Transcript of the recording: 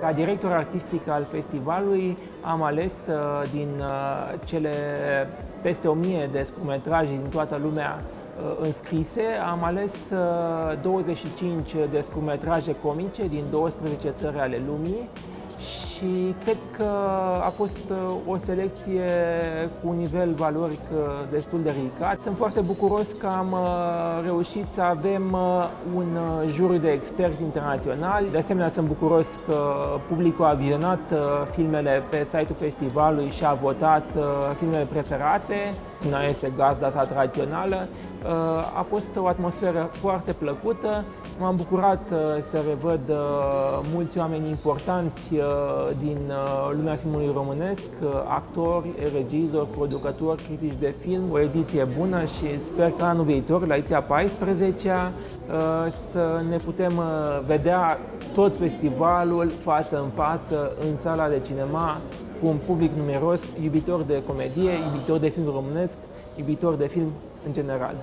Ca director artistic al festivalului am ales din cele peste 1000 de scurtmetraje din toată lumea înscrise, am ales 25 de scurtmetraje comice din 12 țări ale lumii și cred că a fost o selecție cu un nivel valoric destul de ridicat. Sunt foarte bucuros că am reușit să avem un juriu de experți internaționali. De asemenea, sunt bucuros că publicul a vizionat filmele pe site-ul festivalului și a votat filmele preferate. China este gazda sa tradițională. A fost o atmosferă foarte plăcută. M-am bucurat să revăd mulți oameni importanți din lumea filmului românesc, actori, regizori, producători, critici de film. O ediție bună și sper că anul viitor, la ediția 14-a, să ne putem vedea tot festivalul față în față în sala de cinema cu un public numeros, iubitor de comedie, iubitor de film românesc, iubitor de film în general.